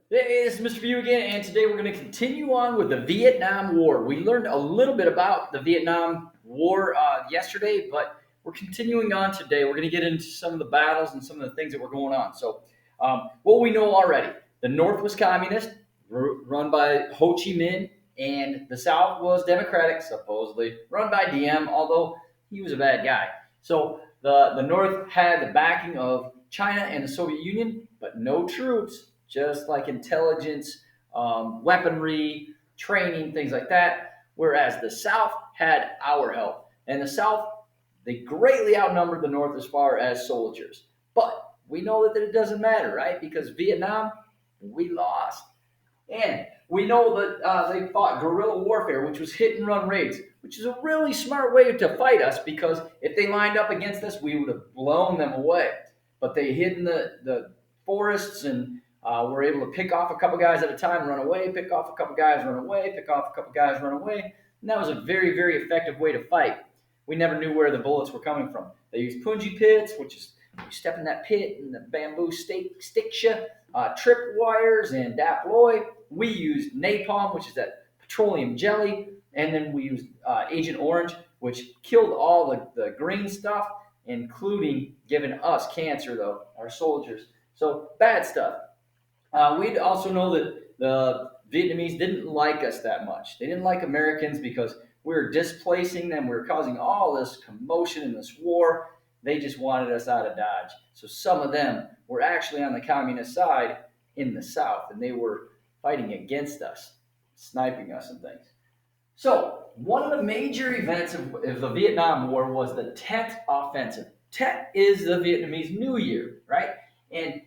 Hey, this is Mr. View again, and today we're going to continue on with the Vietnam War. We learned a little bit about the Vietnam War yesterday, but we're continuing on today. We're going to get into some of the battles and some of the things that were going on. What we know already, the North was communist, run by Ho Chi Minh, and the South was democratic, supposedly run by Diem, although he was a bad guy. So the North had the backing of China and the Soviet Union, but no troops, just like intelligence, weaponry, training, things like that. Whereas the South had our help. And the South, they greatly outnumbered the North as far as soldiers. But we know that it doesn't matter, right? Because Vietnam, we lost. And we know that they fought guerrilla warfare, which was hit and run raids, which is a really smart way to fight us because if they lined up against us, we would have blown them away. But they hid in the forests and were able to pick off a couple guys at a time, run away, pick off a couple guys, run away, pick off a couple guys, run away. And that was a very, very effective way to fight. We never knew where the bullets were coming from. They used punji pits, which is you step in that pit and the bamboo sticks you, trip wires and daploy. We used napalm, which is that petroleum jelly, and then we used Agent Orange, which killed all the green stuff, including giving us cancer, though, our soldiers. So bad stuff. We also know that the Vietnamese didn't like us that much. They didn't like Americans because we were displacing them. We were causing all this commotion in this war. They just wanted us out of Dodge. So some of them were actually on the communist side in the South, and they were fighting against us, sniping us and things. So one of the major events of the Vietnam War was the Tet Offensive. Tet is the Vietnamese New Year, right? And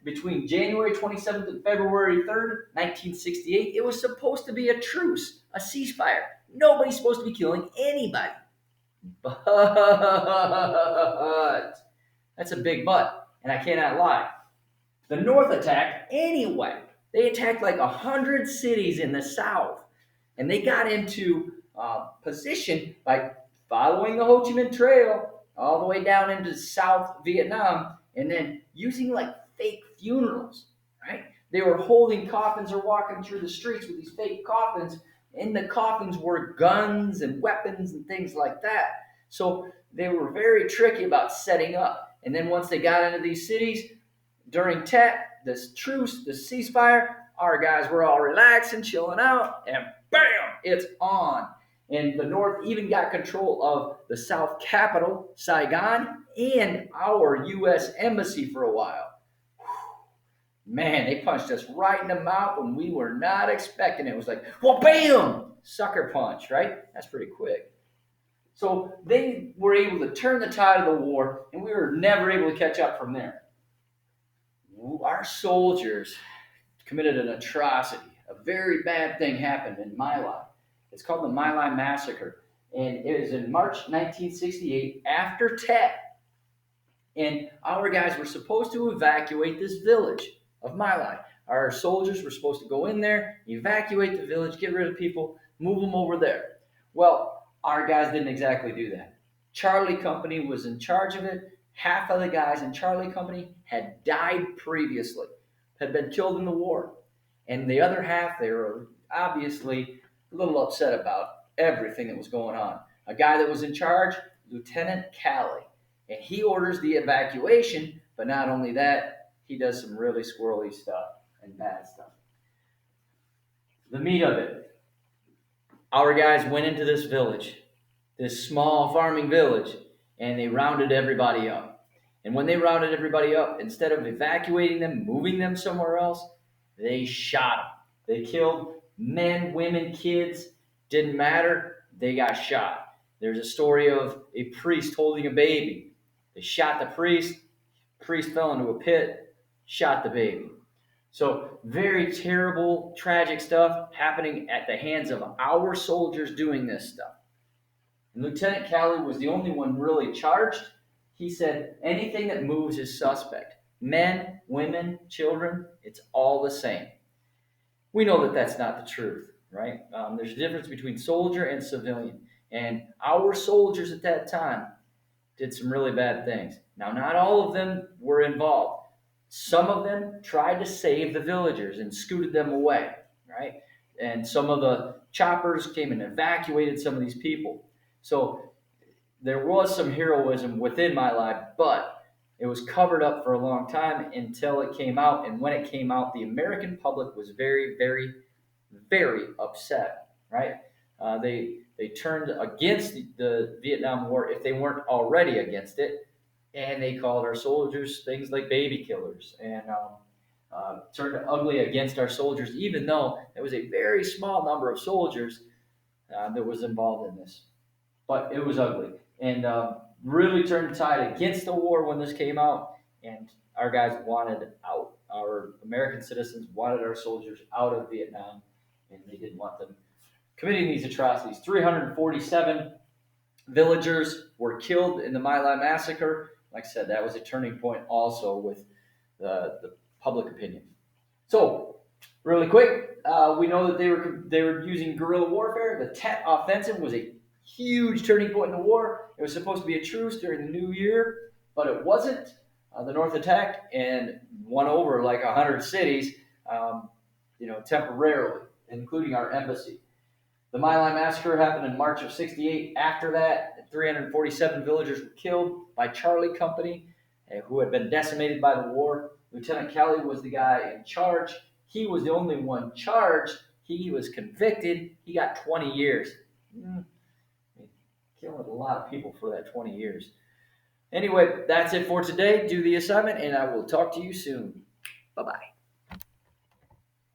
between January 27th and February 3rd, 1968, it was supposed to be a truce, a ceasefire. Nobody's supposed to be killing anybody. But that's a big but, and I cannot lie. The North attacked anyway. They attacked like 100 cities in the South, and they got into position by following the Ho Chi Minh Trail all the way down into South Vietnam, and then using like fake funerals. Right? They were holding coffins or walking through the streets with these fake coffins. In the coffins were guns and weapons and things like that. So they were very tricky about setting up. And then once they got into these cities, during Tet, this truce, this ceasefire, our guys were all relaxing, chilling out, and bam, it's on. And the North even got control of the South capital, Saigon, and our U.S. embassy for a while. Man, they punched us right in the mouth when we were not expecting it. It was like, well, bam, sucker punch, right? That's pretty quick. So they were able to turn the tide of the war, and we were never able to catch up from there. Our soldiers committed an atrocity. A very bad thing happened in My Lai. It's called the My Lai Massacre. And it was in March 1968 after Tet. And our guys were supposed to evacuate this village of My Lai. Our soldiers were supposed to go in there, evacuate the village, get rid of people, move them over there. Well, our guys didn't exactly do that. Charlie Company was in charge of it. Half of the guys in Charlie Company had died previously, had been killed in the war. And the other half, they were obviously a little upset about everything that was going on. A guy that was in charge, Lieutenant Calley, and he orders the evacuation, but not only that, he does some really squirrely stuff and bad stuff. The meat of it, our guys went into this village, this small farming village, and they rounded everybody up. And when they rounded everybody up, instead of evacuating them, moving them somewhere else, they shot them. They killed men, women, kids, didn't matter, they got shot. There's a story of a priest holding a baby. They shot the priest fell into a pit, shot the baby. So, very terrible, tragic stuff happening at the hands of our soldiers doing this stuff. And Lieutenant Calley was the only one really charged. He said anything that moves is suspect. Men, women, children, it's all the same. We know that that's not the truth, right? There's a difference between soldier and civilian. And our soldiers at that time did some really bad things. Now, not all of them were involved. Some of them tried to save the villagers and scooted them away, right? And some of the choppers came and evacuated some of these people. So there was some heroism within My Lai, but it was covered up for a long time until it came out. And when it came out, the American public was very, very, very upset, right? They turned against the Vietnam War if they weren't already against it, and they called our soldiers things like baby killers, and turned ugly against our soldiers, even though there was a very small number of soldiers that was involved in this. But it was ugly, and really turned the tide against the war when this came out, and our guys wanted out. Our American citizens wanted our soldiers out of Vietnam, and they didn't want them committing these atrocities. 347 villagers were killed in the My Lai massacre. Like I said, that was a turning point also with the public opinion. So, really quick, we know that they were using guerrilla warfare. The Tet Offensive was a huge turning point in the war. It was supposed to be a truce during the new year, but it wasn't. The North attacked and won over like 100 cities, temporarily, including our embassy. The My Lai massacre happened in March of '68. After that, 347 villagers were killed by Charlie Company, who had been decimated by the war. Lieutenant Kelly was the guy in charge. He was the only one charged. He was convicted. He got 20 years. Killing a lot of people for that 20 years. Anyway, that's it for today. Do the assignment, and I will talk to you soon. Bye-bye.